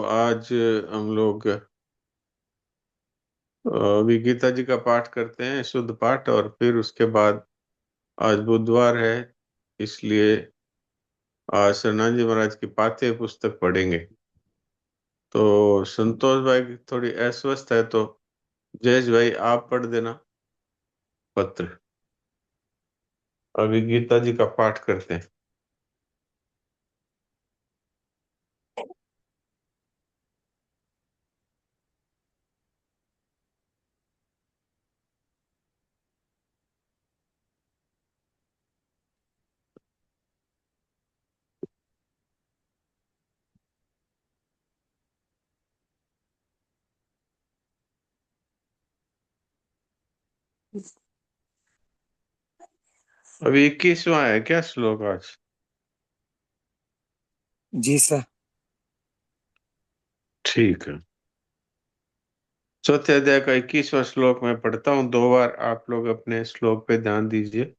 आज हम लोग अभी गीता जी का पाठ करते हैं, शुद्ध पाठ। और फिर उसके बाद आज बुधवार है, इसलिए आज सन्नाजी महाराज की पाठ्य पुस्तक पढ़ेंगे। तो संतोष भाई थोड़ी अस्वस्थ है, तो जयेश भाई आप पढ़ देना पत्र। अभी गीता जी का पाठ करते हैं। अभी 21वां है क्या श्लोक आज? जी सर। ठीक है, चौथे अध्याय का 21वां श्लोक मैं पढ़ता हूँ। 2 बार आप लोग अपने श्लोक पे ध्यान दीजिए।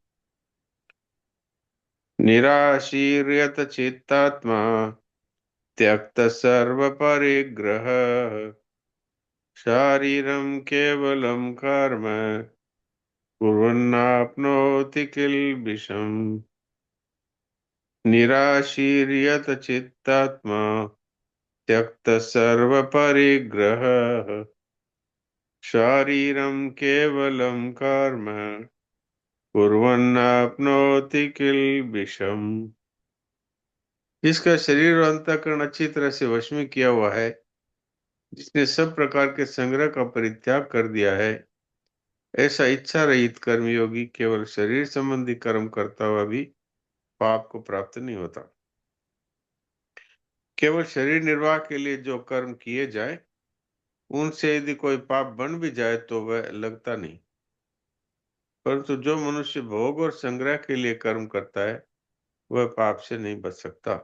निराशीर्यत चित्तात्मा त्यक्त सर्व परिग्रह शारीरम केवलम कर्म कुर्वन्नाप्नोति किल्बिषम्। निराशीर्यत चित्तात्मा त्यक्त सर्व परिग्रह शारीरम केवलम कर्म कुर्वन्नाप्नोति किल्बिषम्। जिसका शरीर और अंतःकरण अच्छी तरह से वश में किया हुआ है, जिसने सब प्रकार के संग्रह का परित्याग कर दिया है, ऐसा इच्छा रहित कर्मयोगी केवल शरीर संबंधी कर्म करता हुआ भी पाप को प्राप्त नहीं होता। केवल शरीर निर्वाह के लिए जो कर्म किए जाए, उनसे यदि कोई पाप बन भी जाए तो वह लगता नहीं। परंतु जो मनुष्य भोग और संग्रह के लिए कर्म करता है, वह पाप से नहीं बच सकता।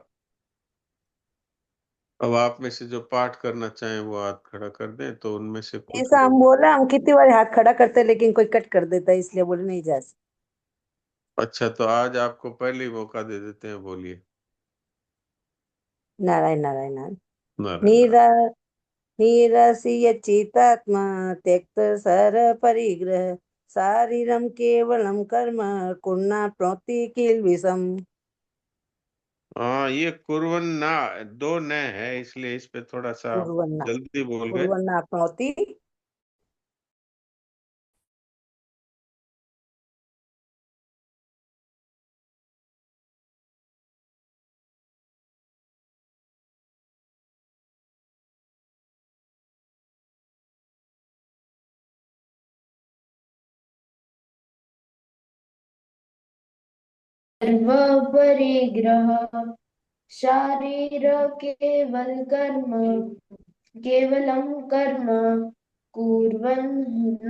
अब आप में से जो पाठ करना चाहें वो हाथ खड़ा कर दें, तो उनमें से कुछ ऐसा हम बोला, हम कितनी बार हाथ खड़ा करते हैं लेकिन कोई कट कर देता है, इसलिए बोले नहीं जा सकते। अच्छा, तो आज आपको पहले ही मौका दे देते हैं, बोलिए। नारायण नारायण नारायण। नारायण नारायण। नीरा नीरसीय चितात्मा त्यक्त सर परिग्रह शारीरम केवलम कर्म कुर्ना प्रोति किल विषम। हाँ, ये कुर्वन्ना दो न है, इसलिए इस पे थोड़ा सा आप कुर्वन्ना जल्दी बोल गए। कुर्वन्ना प्रोति सर्व परिग्रह शारीर केवलम कर्म कुर्वन्नाप्नोति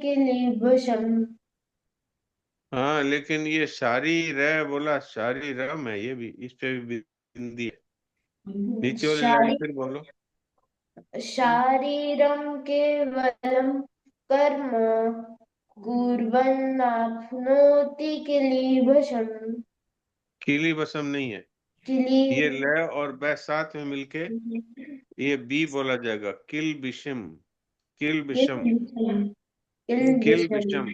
किल्बिषम्। हाँ, लेकिन ये शारीर है बोला, शारीरम है, ये भी इस पे भी बिंदी है। नीचे वाली लाइन फिर बोलो। शारीरम केवलम कर्म कुर्वन्नाप्नोति किल्बिषम्। कीली बसम नहीं है, ये ल और ब साथ में मिलके ये बी बोला जाएगा। किल बिशम, किल बिशम, किल बिशम।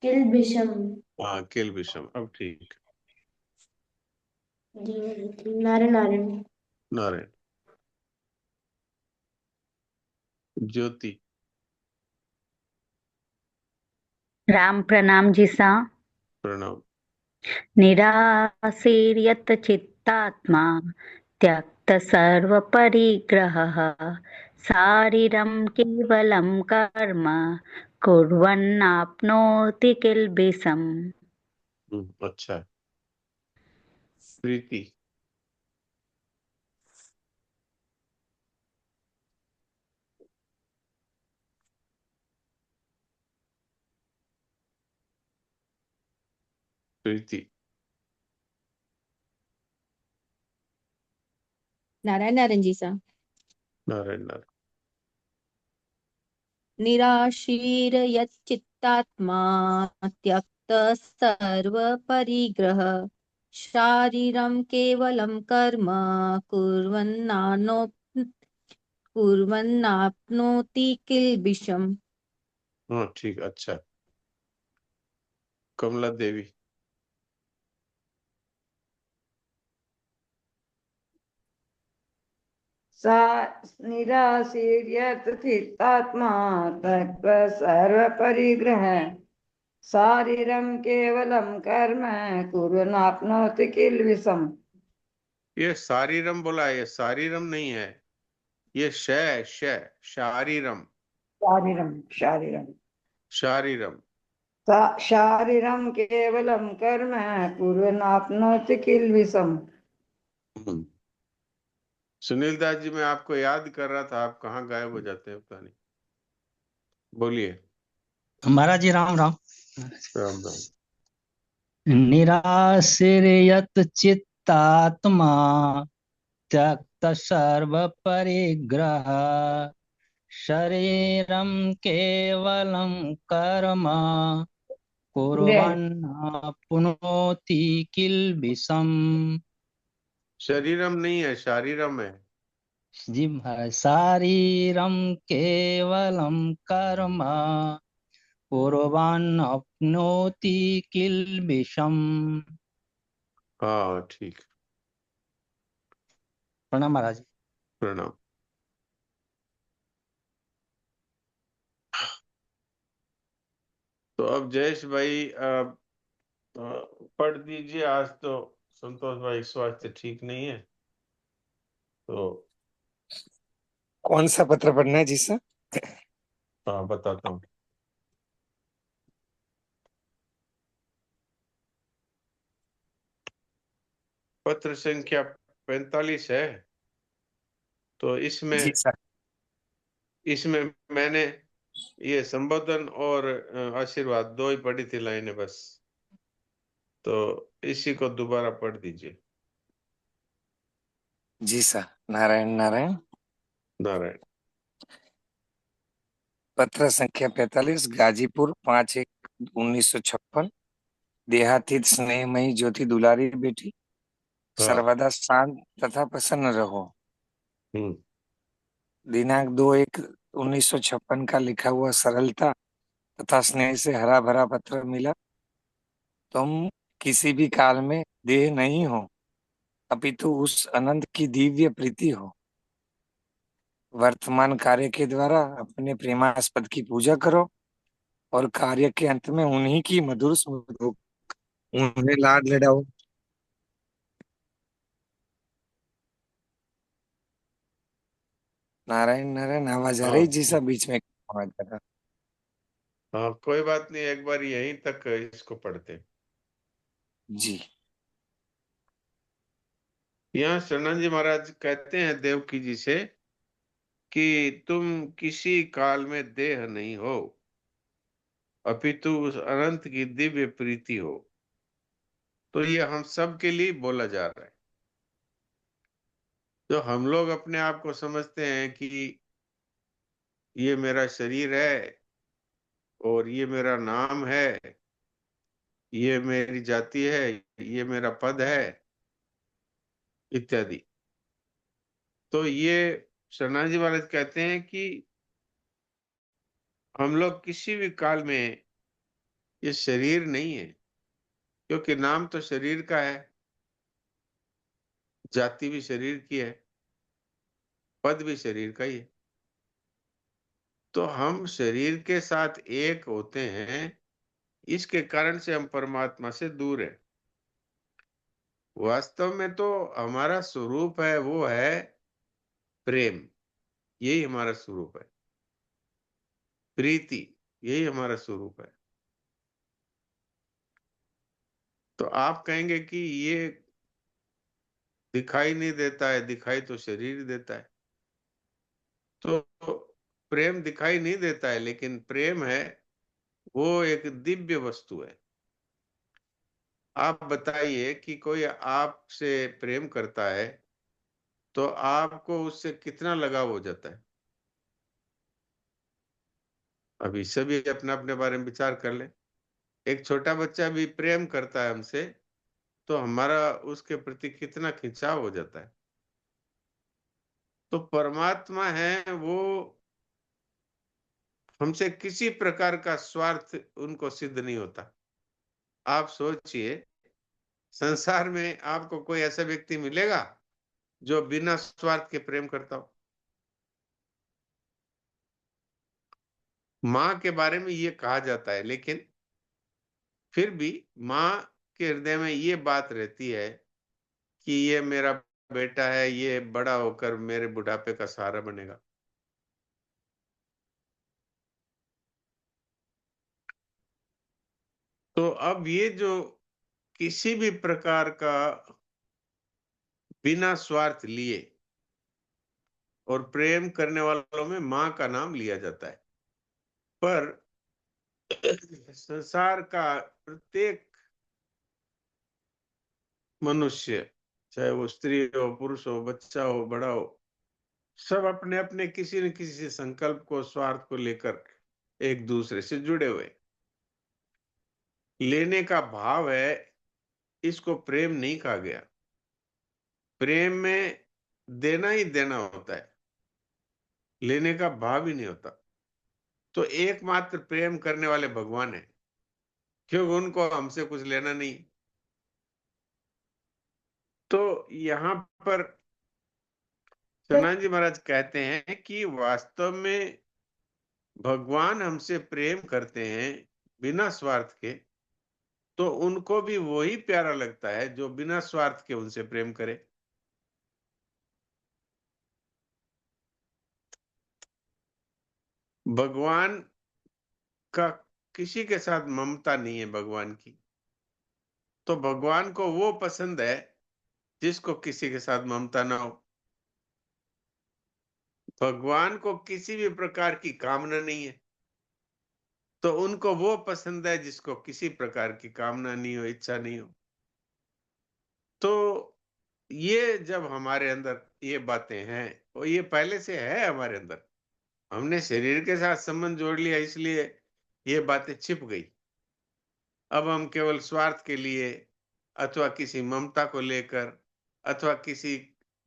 किल्बिषम्। हाँ, किल बिशम, अब ठीक। नारायण नारायण। नारायण। ज्योति। राम प्रणाम जी सा। प्रणाम। निराशीर्यत चित्तात्मा त्यक्त सर्व परिग्रहः शारीरं केवलं कर्म कुर्वन्नाप्नोति किल्बिषम्। अच्छा है। प्रीति। प्रीति। नारायण नारायण जी सा। नारायण नारायण। निराशीर यच्चित्तात्मा त्यक्त सर्व परिग्रह शारीरं केवलं कर्म कुर्वन्नानो कुर्वन्नाप्नोति किल्बिषम्। हाँ ठीक, अच्छा। कमला देवी। सा निराशीर्यत चित्तात्मा तत्व सर्वपरिग्रह शारीरम केवलम कर्म कुर्वन्नाप्नोति किल्बिषम्। ये शारीरम बोला है, ये शारीरम नहीं है, ये शारीरम। शारीरम शारीरम शारीरम। शारीरम केवलम कर्म कुर्वन्नाप्नोति किल्बिषम्। हम्म। सुनील दास जी, मैं आपको याद कर रहा था, आप कहाँ गायब हो जाते हैं पता नहीं। बोलिए। महाराज जी राम राम। राम राम। निराशीर्यत चित्तात्मा त्यक्त सर्व परिग्रह शरीरं केवलं कर्म कुर्वन्नाप्नोति किल्बिषम्। शरीरम नहीं है, शारीरम है। जी महाराज, शारीरं केवलं कर्म कुर्वन्नाप्नोति किल्बिषम्। हाँ ठीक। प्रणाम महाराज। प्रणाम। तो अब जयेश भाई, पढ़ दीजिए। आज तो संतोष भाई स्वास्थ्य ठीक नहीं है, तो कौन सा पत्र पढ़ना है जी सर? हाँ बताता हूँ। पत्र संख्या 45 है। तो जी इसमें सर। इसमें मैंने ये संबोधन और आशीर्वाद दो ही पढ़ी थी लाइनें बस। तो इसी को दोबारा पढ़ दीजिए। जी सर। नारायण नारायण। नारायण। पत्र संख्या 45, गाजीपुर 5/1/1956। देहातीत स्नेहमयी ज्योति दुलारी बेटी, हाँ। सर्वदा शांत तथा प्रसन्न रहो। हम्म। दिनांक 2/1/1956 का लिखा हुआ सरलता तथा स्नेह से हरा भरा पत्र मिला। तुम किसी भी काल में देह नहीं हो, अपितु उस अनंत की दिव्य प्रीति हो। वर्तमान कार्य के द्वारा अपने प्रेमास्पद की पूजा करो और कार्य के अंत में उन्हीं की मधुर स्मृति हो, उन्हें लाड लडाओ। नारायण नारायण। आवाज आ हाँ रही जी सब बीच में आवाज आ रहा। हाँ, कोई बात नहीं, एक बार यहीं तक इसको पढ़ते हैं। जी। यहाँ शरणानंद जी महाराज कहते हैं देवकी जी से कि तुम किसी काल में देह नहीं हो, अपितु उस अनंत की दिव्य प्रीति हो। तो ये हम सब के लिए बोला जा रहा है। जो हम लोग अपने आप को समझते हैं कि ये मेरा शरीर है और ये मेरा नाम है, ये मेरी जाति है, ये मेरा पद है इत्यादि। तो ये शरणानंद जी महाराज कहते हैं कि हम लोग किसी भी काल में ये शरीर नहीं है, क्योंकि नाम तो शरीर का है, जाति भी शरीर की है, पद भी शरीर का ही है। तो हम शरीर के साथ एक होते हैं, इसके कारण से हम परमात्मा से दूर है। वास्तव में तो हमारा स्वरूप है, वो है प्रेम। यही हमारा स्वरूप है, प्रीति, यही हमारा स्वरूप है। तो आप कहेंगे कि ये दिखाई नहीं देता है, दिखाई तो शरीर देता है। तो प्रेम दिखाई नहीं देता है, लेकिन प्रेम है, वो एक दिव्य वस्तु है। आप बताइए कि कोई आपसे प्रेम करता है तो आपको उससे कितना लगाव हो जाता है। अभी सभी अपने अपने बारे में विचार कर ले। एक छोटा बच्चा भी प्रेम करता है हमसे तो हमारा उसके प्रति कितना खिंचाव हो जाता है। तो परमात्मा है वो हमसे किसी प्रकार का स्वार्थ उनको सिद्ध नहीं होता। आप सोचिए, संसार में आपको कोई ऐसा व्यक्ति मिलेगा जो बिना स्वार्थ के प्रेम करता हो? माँ के बारे में ये कहा जाता है, लेकिन फिर भी माँ के हृदय में ये बात रहती है कि ये मेरा बेटा है, ये बड़ा होकर मेरे बुढ़ापे का सहारा बनेगा। तो अब ये जो किसी भी प्रकार का बिना स्वार्थ लिए और प्रेम करने वालों में माँ का नाम लिया जाता है, पर संसार का प्रत्येक मनुष्य, चाहे वो स्त्री हो, पुरुष हो, बच्चा हो, बड़ा हो, सब अपने अपने किसी न किसी संकल्प को, स्वार्थ को लेकर एक दूसरे से जुड़े हुए। लेने का भाव है, इसको प्रेम नहीं कहा गया। प्रेम में देना ही देना होता है, लेने का भाव ही नहीं होता। तो एकमात्र प्रेम करने वाले भगवान है, क्योंकि उनको हमसे कुछ लेना नहीं। तो यहाँ पर सनातन जी महाराज कहते हैं कि वास्तव में भगवान हमसे प्रेम करते हैं बिना स्वार्थ के, तो उनको भी वही प्यारा लगता है जो बिना स्वार्थ के उनसे प्रेम करे। भगवान का किसी के साथ ममता नहीं है भगवान की, तो भगवान को वो पसंद है जिसको किसी के साथ ममता ना हो। भगवान को किसी भी प्रकार की कामना नहीं है, तो उनको वो पसंद है जिसको किसी प्रकार की कामना नहीं हो, इच्छा नहीं हो। तो ये जब हमारे अंदर ये बातें हैं, और ये पहले से है हमारे अंदर, हमने शरीर के साथ संबंध जोड़ लिया, इसलिए ये बातें छिप गई। अब हम केवल स्वार्थ के लिए अथवा किसी ममता को लेकर अथवा किसी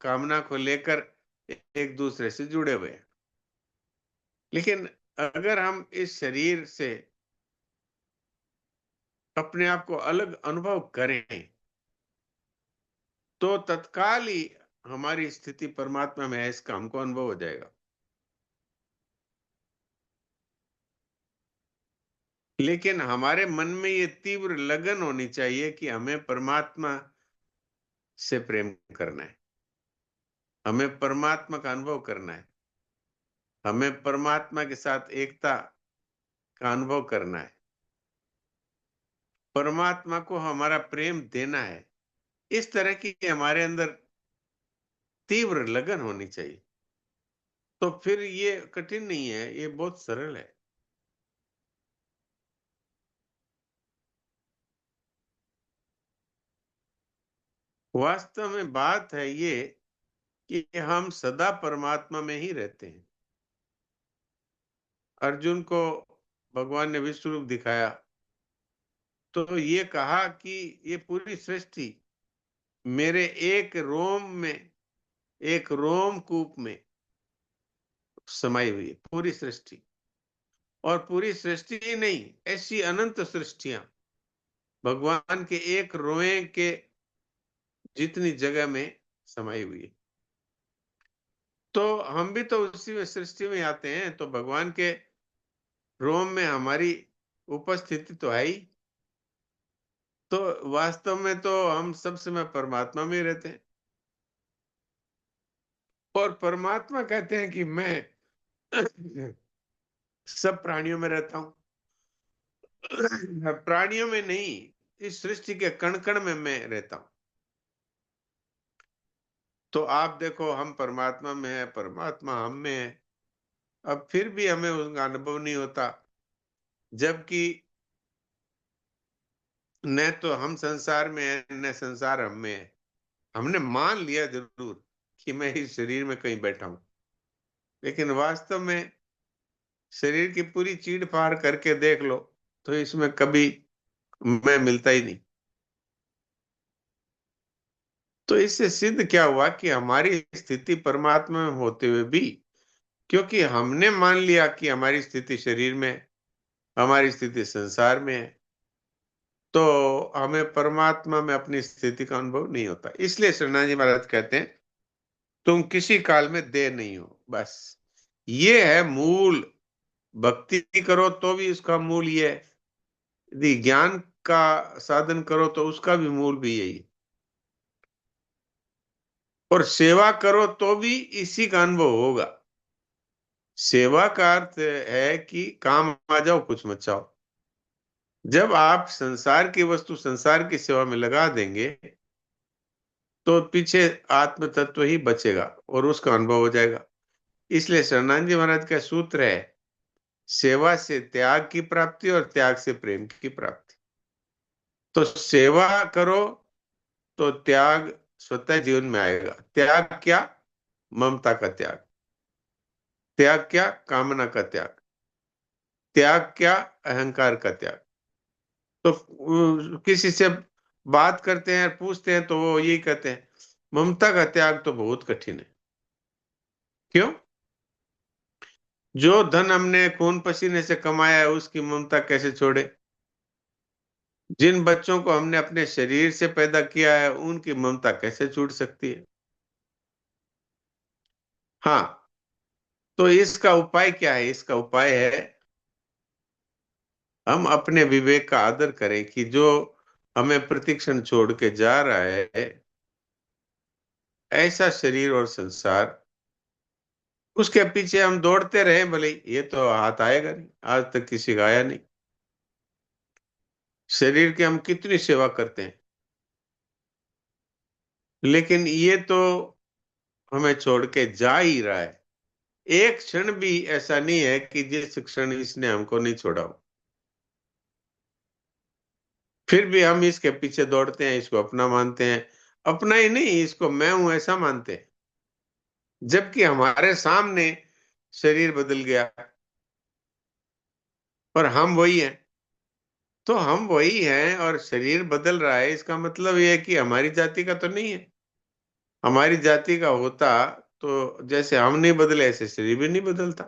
कामना को लेकर एक दूसरे से जुड़े हुए हैं। लेकिन अगर हम इस शरीर से अपने आप को अलग अनुभव करें, तो तत्काल ही हमारी स्थिति परमात्मा में है, इसका हमको अनुभव हो जाएगा। लेकिन हमारे मन में ये तीव्र लगन होनी चाहिए कि हमें परमात्मा से प्रेम करना है, हमें परमात्मा का अनुभव करना है, हमें परमात्मा के साथ एकता का अनुभव करना है, परमात्मा को हमारा प्रेम देना है। इस तरह की हमारे अंदर तीव्र लगन होनी चाहिए। तो फिर ये कठिन नहीं है, ये बहुत सरल है। वास्तव में बात है ये कि हम सदा परमात्मा में ही रहते हैं। अर्जुन को भगवान ने विश्व रूप दिखाया तो ये कहा कि ये पूरी सृष्टि मेरे एक रोम में, एक रोम कूप में समाई हुई है, पूरी सृष्टि। और पूरी सृष्टि ही नहीं, ऐसी अनंत सृष्टियां भगवान के एक रोए के जितनी जगह में समाई हुई है। तो हम भी तो उसी में सृष्टि में आते हैं, तो भगवान के रोम में हमारी उपस्थिति तो है ही। तो वास्तव में तो हम सब समय परमात्मा में ही रहते हैं। और परमात्मा कहते हैं कि मैं सब प्राणियों में रहता हूं। प्राणियों में नहीं, इस सृष्टि के कण कण में मैं रहता हूं। तो आप देखो, हम परमात्मा में है, परमात्मा हम में है, अब फिर भी हमें उसका अनुभव नहीं होता, जबकि न तो हम संसार में है न संसार हम में है। हमने मान लिया जरूर कि मैं इस शरीर में कहीं बैठा हूं, लेकिन वास्तव में शरीर की पूरी चीड़ फाड़ करके देख लो तो इसमें कभी मैं मिलता ही नहीं। तो इससे सिद्ध क्या हुआ कि हमारी स्थिति परमात्मा में होते हुए भी, क्योंकि हमने मान लिया कि हमारी स्थिति शरीर में है, हमारी स्थिति संसार में है, तो हमें परमात्मा में अपनी स्थिति का अनुभव नहीं होता। इसलिए शरणानंद जी महाराज कहते हैं तुम किसी काल में देह नहीं हो, बस ये है मूल। भक्ति करो तो भी उसका मूल ये है, यदि ज्ञान का साधन करो तो उसका भी मूल भी यही है, और सेवा करो तो भी इसी का अनुभव होगा। सेवा का अर्थ है कि काम आ जाओ, कुछ मत चाहो। जब आप संसार की वस्तु संसार की सेवा में लगा देंगे तो पीछे आत्म तत्व ही बचेगा और उसका अनुभव हो जाएगा। इसलिए शरणानंद जी महाराज का सूत्र है, सेवा से त्याग की प्राप्ति और त्याग से प्रेम की प्राप्ति। तो सेवा करो तो त्याग स्वतः जीवन में आएगा। त्याग क्या? ममता का त्याग। त्याग क्या? कामना का त्याग। त्याग क्या? अहंकार का त्याग। तो किसी से बात करते हैं, पूछते हैं, तो वो यही कहते हैं ममता का त्याग तो बहुत कठिन है। क्यों? जो धन हमने खून पसीने से कमाया है उसकी ममता कैसे छोड़े? जिन बच्चों को हमने अपने शरीर से पैदा किया है उनकी ममता कैसे छूट सकती है? हाँ, तो इसका उपाय क्या है? इसका उपाय है हम अपने विवेक का आदर करें कि जो हमें प्रतिक्षण छोड़ के जा रहा है, ऐसा शरीर और संसार, उसके पीछे हम दौड़ते रहे, भले ये तो हाथ आएगा नहीं, आज तक किसी का आया नहीं। शरीर की हम कितनी सेवा करते हैं, लेकिन ये तो हमें छोड़ के जा ही रहा है। एक क्षण भी ऐसा नहीं है कि जिस क्षण इसने हमको नहीं छोड़ा हो, फिर भी हम इसके पीछे दौड़ते हैं, इसको अपना मानते हैं। अपना ही नहीं, इसको मैं हूं ऐसा मानते हैं, जबकि हमारे सामने शरीर बदल गया और हम वही हैं। तो हम वही हैं और शरीर बदल रहा है, इसका मतलब यह है कि हमारी जाति का तो नहीं है। हमारी जाति का होता तो जैसे हम नहीं बदले ऐसे शरीर भी नहीं बदलता।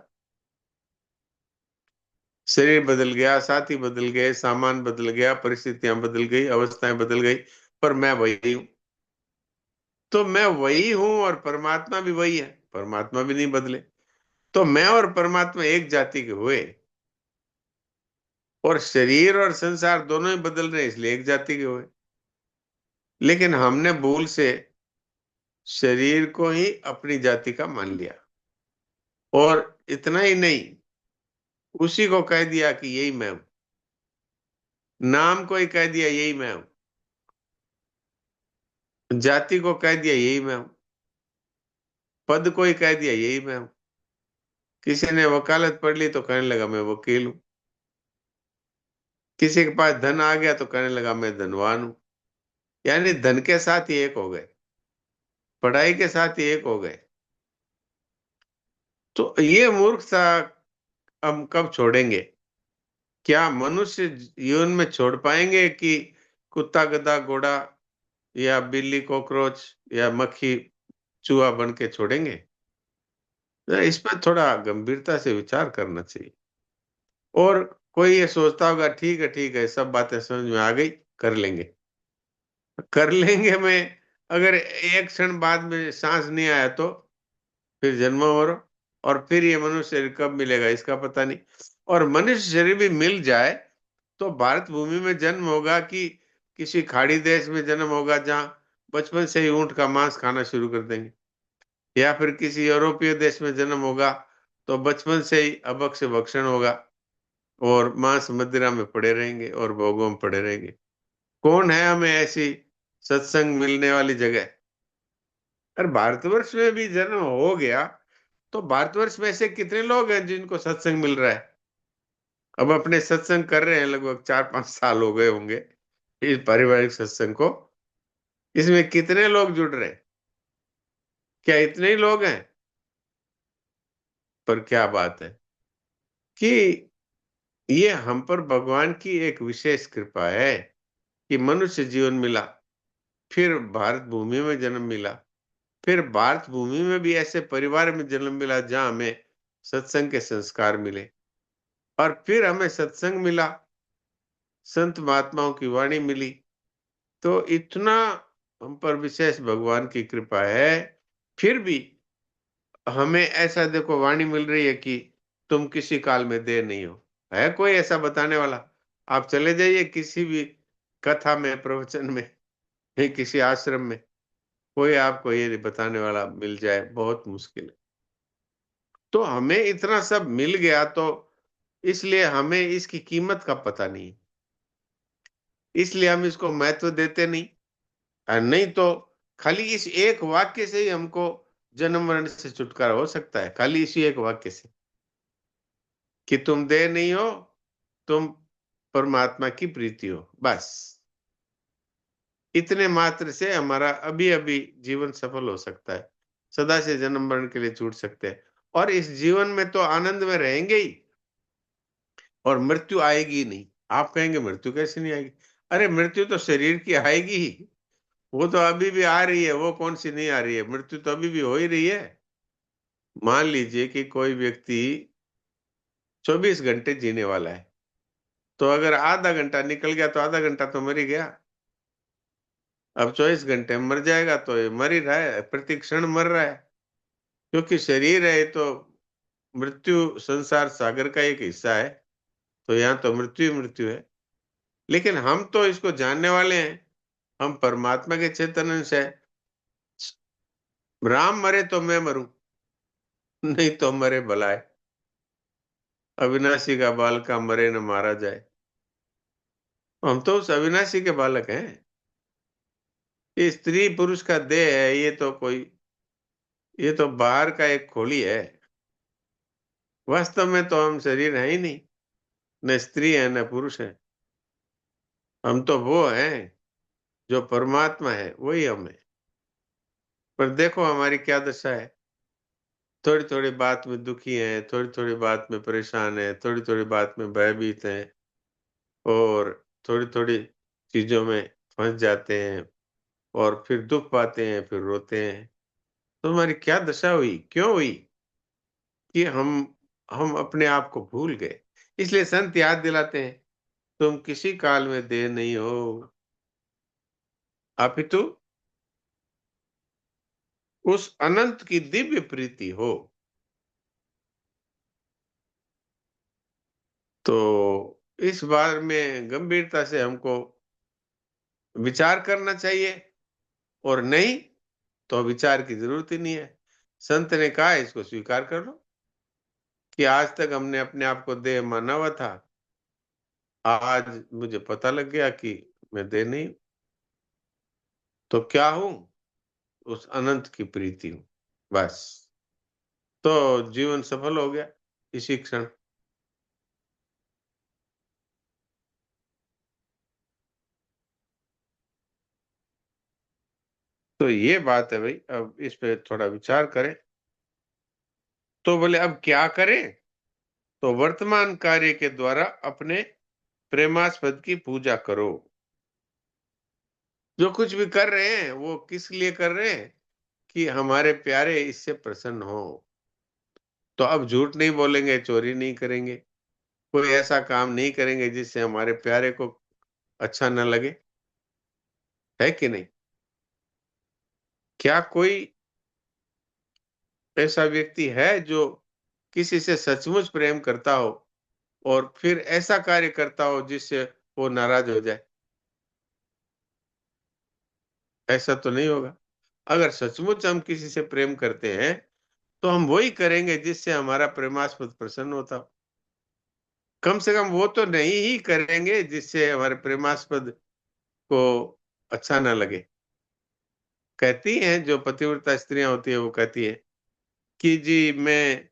शरीर बदल गया, साथी बदल गए, सामान बदल गया, परिस्थितियां बदल गई, अवस्थाएं बदल गई, पर मैं वही हूं। तो मैं वही हूं और परमात्मा भी वही है, परमात्मा भी नहीं बदले। तो मैं और परमात्मा एक जाति के हुए, और शरीर और संसार दोनों ही बदल रहे इसलिए एक जाति के हुए। लेकिन हमने भूल से शरीर को ही अपनी जाति का मान लिया, और इतना ही नहीं, उसी को कह दिया कि यही मैं हूं। नाम को ही कह दिया यही मैं हूं, जाति को कह दिया यही मैं हूं, पद को ही कह दिया यही मैं हूं। किसी ने वकालत पढ़ ली तो कहने लगा मैं वकील हूं। किसी के पास धन आ गया तो कहने लगा मैं धनवान हूं। यानी धन के साथ ही एक हो गए, पढ़ाई के साथ ही एक हो गए। तो ये मूर्खता हम कब छोड़ेंगे? क्या मनुष्य जीवन में छोड़ पाएंगे कि कुत्ता, गधा, घोड़ा या बिल्ली, कॉकरोच या मक्खी, चूहा बन के छोड़ेंगे? इस पर थोड़ा गंभीरता से विचार करना चाहिए। और कोई ये सोचता होगा ठीक है, सब बातें समझ में आ गई, कर लेंगे। कर लेंगे में अगर एक क्षण बाद में सांस नहीं आया तो फिर जन्म मरो, और फिर ये मनुष्य शरीर कब मिलेगा इसका पता नहीं। और मनुष्य शरीर भी मिल जाए तो भारत भूमि में जन्म होगा कि किसी खाड़ी देश में जन्म होगा जहां बचपन से ही ऊंट का मांस खाना शुरू कर देंगे, या फिर किसी यूरोपीय देश में जन्म होगा तो बचपन से ही अभक्ष से भक्षण होगा और मांस मदिरा में पड़े रहेंगे और भोगों में पड़े रहेंगे। कौन है हमें ऐसी सत्संग मिलने वाली जगह? अगर भारतवर्ष में भी जन्म हो गया तो भारतवर्ष में ऐसे कितने लोग हैं जिनको सत्संग मिल रहा है? अब अपने सत्संग कर रहे हैं, लगभग 4-5 साल हो गए होंगे इस पारिवारिक सत्संग को। इसमें कितने लोग जुड़ रहे हैं? क्या इतने ही लोग हैं? पर क्या बात है कि ये हम पर भगवान की एक विशेष कृपा है कि मनुष्य जीवन मिला। फिर भारत भूमि में जन्म मिला, फिर भारत भूमि में भी ऐसे परिवार में जन्म मिला जहां हमें सत्संग के संस्कार मिले, और फिर हमें सत्संग मिला, संत महात्माओं की वाणी मिली। तो इतना हम पर विशेष भगवान की कृपा है। फिर भी हमें ऐसा देखो वाणी मिल रही है कि तुम किसी काल में देर नहीं हो। है कोई ऐसा बताने वाला? आप चले जाइए किसी भी कथा में, प्रवचन में, या किसी आश्रम में, कोई आपको ये बताने वाला मिल जाए, बहुत मुश्किल है। तो हमें इतना सब मिल गया, तो इसलिए हमें इसकी कीमत का पता नहीं, इसलिए हम इसको महत्व देते नहीं। और नहीं तो खाली इस एक वाक्य से ही हमको जन्म मरण से छुटकारा हो सकता है, खाली इसी एक वाक्य से कि तुम देह नहीं हो, तुम परमात्मा की प्रीति हो, बस इतने मात्र से हमारा अभी अभी जीवन सफल हो सकता है, सदा से जन्म मरण के लिए छूट सकते हैं, और इस जीवन में तो आनंद में रहेंगे ही, और मृत्यु आएगी ही नहीं। आप कहेंगे मृत्यु कैसे नहीं आएगी? अरे मृत्यु तो शरीर की आएगी ही, वो तो अभी भी आ रही है, वो कौन सी नहीं आ रही है? मृत्यु तो अभी भी हो ही रही है। मान लीजिए कि कोई व्यक्ति 24 घंटे जीने वाला है, तो अगर आधा घंटा निकल गया तो आधा घंटा तो मर ही गया। अब 24 घंटे में मर जाएगा तो ये मर ही रहा है, प्रति क्षण मर रहा है, क्योंकि शरीर है तो मृत्यु संसार सागर का एक हिस्सा है, तो यहाँ तो मृत्यु ही मृत्यु है। लेकिन हम तो इसको जानने वाले हैं, हम परमात्मा के चैतन्य से। राम मरे तो मैं मरूं, नहीं तो मरे भलाए, अविनाशी का बालका मरे न मारा जाए। हम तो उस अविनाशी के बालक हैं। ये स्त्री पुरुष का देह है, ये तो बाहर का एक खोली है। वास्तव में तो हम शरीर है ही नहीं, न स्त्री है न पुरुष है। हम तो वो हैं जो परमात्मा है, वही हम है। पर देखो हमारी क्या दशा है, थोड़ी थोड़ी बात में दुखी हैं, थोड़ी थोड़ी बात में परेशान है, थोड़ी थोड़ी बात में भयभीत हैं, और थोड़ी थोड़ी चीजों में फंस जाते हैं, और फिर दुख पाते हैं, फिर रोते हैं। तो हमारी क्या दशा हुई, क्यों हुई? कि हम अपने आप को भूल गए। इसलिए संत याद दिलाते हैं, तुम किसी काल में देह नहीं हो, अपितु उस अनंत की दिव्य प्रीति हो। तो इस बारे में गंभीरता से हमको विचार करना चाहिए, और नहीं तो विचार की जरूरत ही नहीं है। संत ने कहा इसको स्वीकार कर लो कि आज तक हमने अपने आप को देह माना हुआ था, आज मुझे पता लग गया कि मैं देह नहीं हूं। तो क्या हूं? उस अनंत की प्रीति हूं, बस। तो जीवन सफल हो गया इसी क्षण। तो ये बात है भाई, अब इस पे थोड़ा विचार करें। तो बोले अब क्या करें? तो वर्तमान कार्य के द्वारा अपने प्रेमास्पद की पूजा करो। जो कुछ भी कर रहे हैं वो किस लिए कर रहे हैं? कि हमारे प्यारे इससे प्रसन्न हो। तो अब झूठ नहीं बोलेंगे, चोरी नहीं करेंगे, कोई ऐसा काम नहीं करेंगे जिससे हमारे प्यारे को अच्छा न लगे, है कि नहीं? क्या कोई ऐसा व्यक्ति है जो किसी से सचमुच प्रेम करता हो और फिर ऐसा कार्य करता हो जिससे वो नाराज हो जाए? ऐसा तो नहीं होगा। अगर सचमुच हम किसी से प्रेम करते हैं तो हम वही करेंगे जिससे हमारा प्रेमास्पद प्रसन्न होता हो। कम से कम वो तो नहीं ही करेंगे जिससे हमारे प्रेमास्पद को अच्छा ना लगे। कहती हैं जो पतिव्रता स्त्रियां होती है, वो कहती है कि जी मैं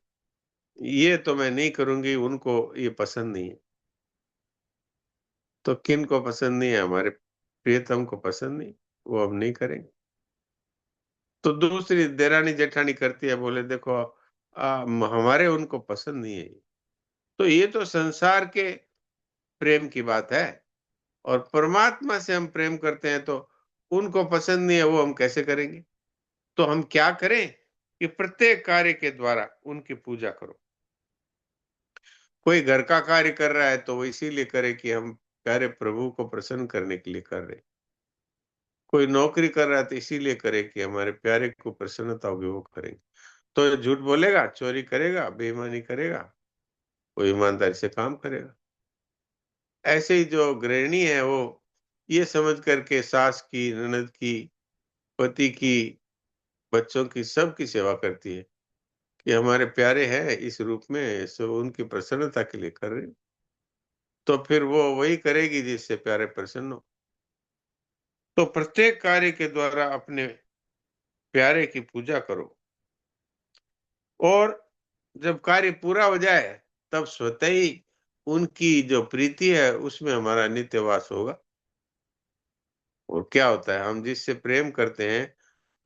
नहीं करूंगी, उनको ये पसंद नहीं है। तो किन को पसंद नहीं है? हमारे प्रियतम को पसंद नहीं, वो अब नहीं करेंगे। तो दूसरी देरानी जेठानी करती है, बोले देखो हमारे उनको पसंद नहीं है। तो ये तो संसार के प्रेम की बात है, और परमात्मा से हम प्रेम करते हैं तो उनको पसंद नहीं है, वो हम कैसे करेंगे? तो हम क्या करें कि प्रत्येक कार्य के द्वारा उनकी पूजा करो। कोई घर का कार्य कर रहा है तो वो इसीलिए करे कि हम प्यारे प्रभु को प्रसन्न करने के लिए कर रहे हैं। कोई नौकरी कर रहा है तो इसीलिए करे कि हमारे प्यारे को प्रसन्नता होगी, वो करेंगे। तो झूठ बोलेगा, चोरी करेगा, बेईमानी करेगा, वो ईमानदारी से काम करेगा। ऐसे ही जो गृहिणी है वो ये समझ करके सास की, ननद की, पति की, बच्चों की, सबकी सेवा करती है कि हमारे प्यारे हैं इस रूप में, सो उनकी प्रसन्नता के लिए कर रही हूँ। तो फिर वो वही करेगी जिससे प्यारे प्रसन्न हो। तो प्रत्येक कार्य के द्वारा अपने प्यारे की पूजा करो, और जब कार्य पूरा हो जाए तब स्वतः ही उनकी जो प्रीति है उसमें हमारा नित्य वास होगा। और क्या होता है, हम जिससे प्रेम करते हैं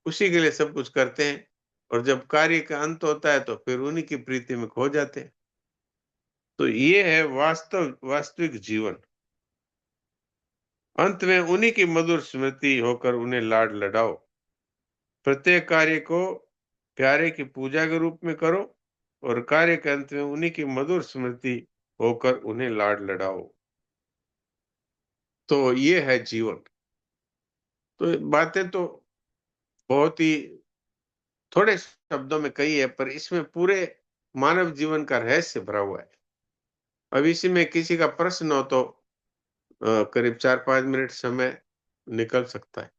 उसी के लिए सब कुछ करते हैं, और जब कार्य का अंत होता है तो फिर उन्हीं की प्रीति में खो जाते हैं। तो ये है वास्तविक जीवन। अंत में उन्हीं की मधुर स्मृति होकर उन्हें लाड लडाओ। प्रत्येक कार्य को प्यारे की पूजा के रूप में करो, और कार्य के अंत में उन्हीं की मधुर स्मृति होकर उन्हें लाड लडाओ। तो ये है जीवन। तो बातें तो बहुत ही थोड़े शब्दों में कही है, पर इसमें पूरे मानव जीवन का रहस्य भरा हुआ है। अब इसी में किसी का प्रश्न हो तो करीब 4-5 मिनट समय निकल सकता है।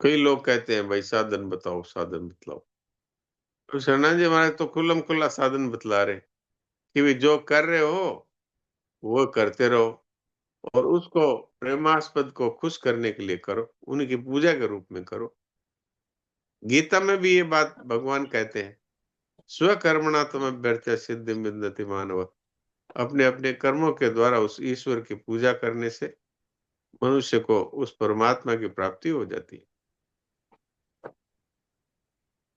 कई लोग कहते हैं भाई साधन बताओ, साधन बतलाओ। तो शरणा जी महाराज तो खुल्लम खुल्ला साधन बतला रहे कि भाई जो कर रहे हो वो करते रहो, और उसको प्रेमास्पद को खुश करने के लिए करो, उनकी पूजा के रूप में करो। गीता में भी ये बात भगवान कहते हैं, स्वकर्मणा तमभ्यर्च्य सिद्धिं विन्दति मानव। अपने अपने कर्मों के द्वारा उस ईश्वर की पूजा करने से मनुष्य को उस परमात्मा की प्राप्ति हो जाती है।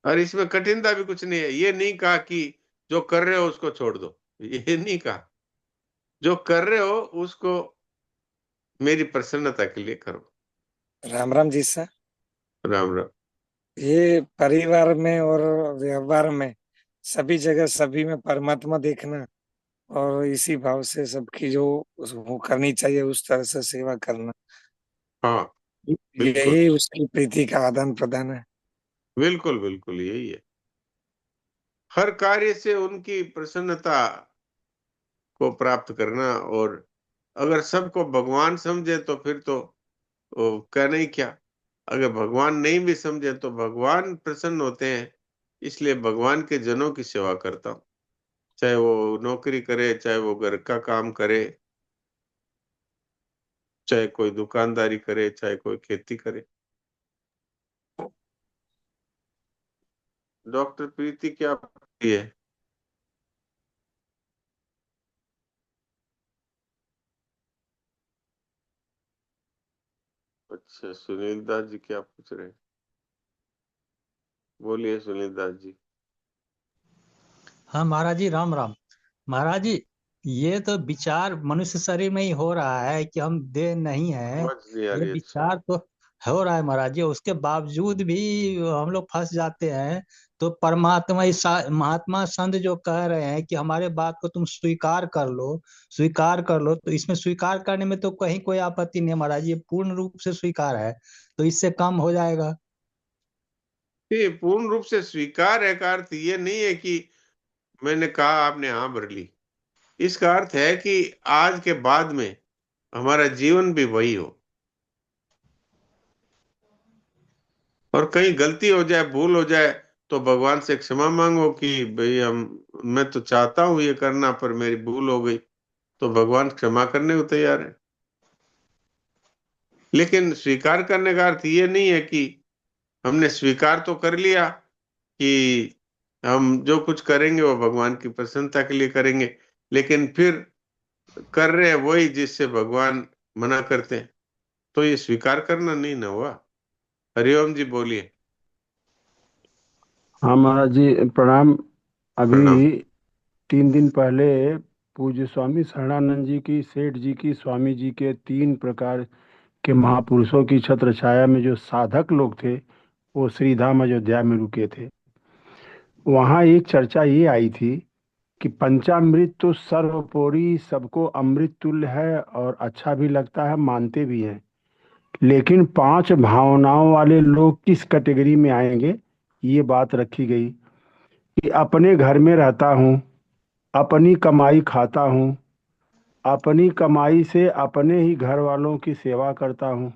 और इसमें कठिनता भी कुछ नहीं है। ये नहीं कहा कि जो कर रहे हो उसको छोड़ दो, ये नहीं कहा। जो कर रहे हो उसको मेरी प्रसन्नता के लिए करो। राम राम जी सर। राम राम। ये परिवार में और व्यवहार में सभी जगह सभी में परमात्मा देखना, और इसी भाव से सबकी जो वो करनी चाहिए उस तरह से सेवा करना, हाँ बिल्कुल यही उसकी प्रीति का आदान प्रदान है। बिल्कुल बिल्कुल यही है। हर कार्य से उनकी प्रसन्नता को प्राप्त करना। और अगर सबको भगवान समझे तो फिर तो कहना ही क्या। अगर भगवान नहीं भी समझे तो भगवान प्रसन्न होते हैं, इसलिए भगवान के जनों की सेवा करता हूँ। चाहे वो नौकरी करे, चाहे वो घर का काम करे, चाहे कोई दुकानदारी करे, चाहे कोई खेती करे। डॉक्टर प्रीति क्या है? अच्छा, सुनील दास जी क्या पूछ रहे हैं? बोलिए सुनील दास जी। हाँ महाराज जी, राम राम। महाराज जी, ये तो विचार मनुष्य शरीर में ही हो रहा है कि हम देह नहीं है। समझ नहीं आ ये रही? अच्छा। विचार तो हो रहा है महाराज जी, उसके बावजूद भी हम लोग फंस जाते हैं। तो परमात्मा महात्मा संत जो कह रहे हैं कि हमारे बात को तुम स्वीकार कर लो, स्वीकार कर लो, तो इसमें स्वीकार करने में तो कहीं कोई आपत्ति नहीं है महाराज जी, ये पूर्ण रूप से स्वीकार है, तो इससे कम हो जाएगा। ये पूर्ण रूप से स्वीकार है का अर्थ ये नहीं है कि मैंने कहा आपने हाँ भर ली। इसका अर्थ है कि आज के बाद में हमारा जीवन भी वही हो, और कहीं गलती हो जाए, भूल हो जाए, तो भगवान से क्षमा मांगो कि भाई मैं तो चाहता हूं ये करना पर मेरी भूल हो गई, तो भगवान क्षमा करने को तैयार है। लेकिन स्वीकार करने का अर्थ ये नहीं है कि हमने स्वीकार तो कर लिया कि हम जो कुछ करेंगे वो भगवान की प्रसन्नता के लिए करेंगे, लेकिन फिर कर रहे हैं वही जिससे भगवान मना करते हैं, तो ये स्वीकार करना नहीं ना हुआ। हरिओम जी बोलिए। हाँ महाराज जी प्रणाम। प्रणाम। अभी 3 दिन पहले पूज्य स्वामी शरणानंद जी की, सेठ जी की, स्वामी जी के 3 प्रकार के महापुरुषों की छत्र छाया में जो साधक लोग थे वो श्रीधाम अयोध्या में रुके थे। वहाँ एक चर्चा ये आई थी कि पंचामृत तो सर्वोपरि सबको अमृत तुल्य है और अच्छा भी लगता है, मानते भी हैं। लेकिन 5 भावनाओं वाले लोग किस कैटेगरी में आएंगे, ये बात रखी गई कि अपने घर में रहता हूँ, अपनी कमाई खाता हूँ, अपनी कमाई से अपने ही घर वालों की सेवा करता हूँ।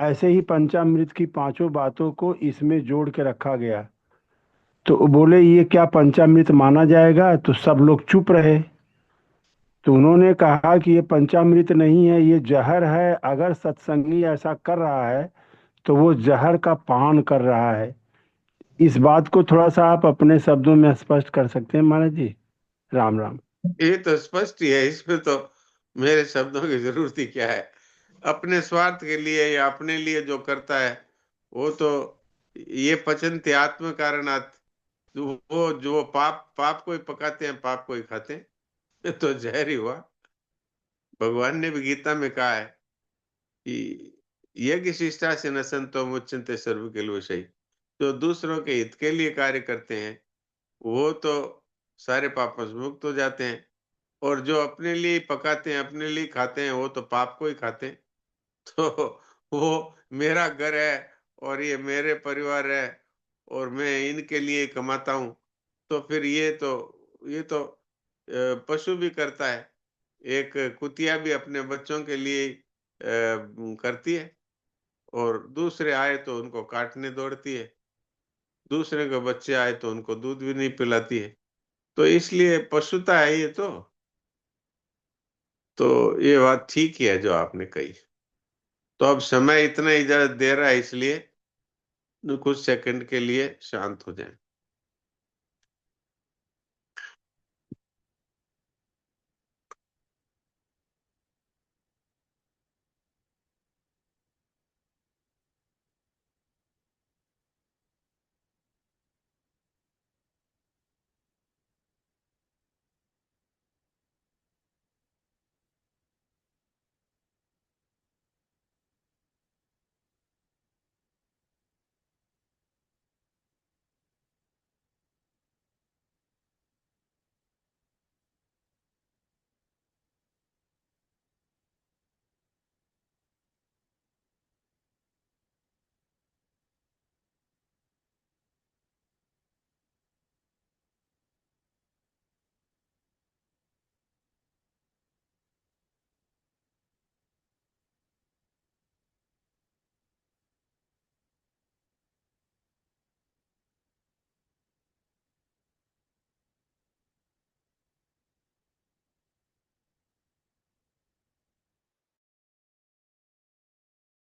ऐसे ही पंचामृत की 5 बातों को इसमें जोड़ के रखा गया। तो बोले ये क्या पंचामृत माना जाएगा? तो सब लोग चुप रहे। तो उन्होंने कहा कि ये पंचामृत नहीं है, ये जहर है। अगर सत्संगी ऐसा कर रहा है तो वो जहर का पान कर रहा है। इस बात को थोड़ा सा आप अपने शब्दों में स्पष्ट कर सकते हैं महाराज जी? राम राम। ये तो स्पष्ट ही है, इसमें तो मेरे शब्दों की जरूरत ही क्या है। अपने स्वार्थ के लिए या अपने लिए जो करता है वो तो ये पचन्ते आत्म कारणात्, वो जो पाप पाप को ही पकाते हैं, पाप को ही खाते हैं, ये तो जहर ही हुआ। भगवान ने भी गीता में कहा है कि यज्ञ शिष्टा से न संतो मुच्यन्ते सर्व के विषय। जो दूसरों के हित के लिए कार्य करते हैं वो तो सारे पापों से मुक्त हो जाते हैं, और जो अपने लिए पकाते हैं, अपने लिए खाते हैं, वो तो पाप को ही खाते हैं। तो वो मेरा घर है और ये मेरे परिवार है और मैं इनके लिए ही कमाता हूँ, तो फिर ये तो पशु भी करता है। एक कुतिया भी अपने बच्चों के लिए करती है, और दूसरे आए तो उनको काटने दौड़ती है, दूसरे के बच्चे आए तो उनको दूध भी नहीं पिलाती है। तो इसलिए पशुता है ये तो ये बात ठीक ही है जो आपने कही। तो अब समय इतना इजाजत दे रहा है, इसलिए कुछ सेकंड के लिए शांत हो जाएं।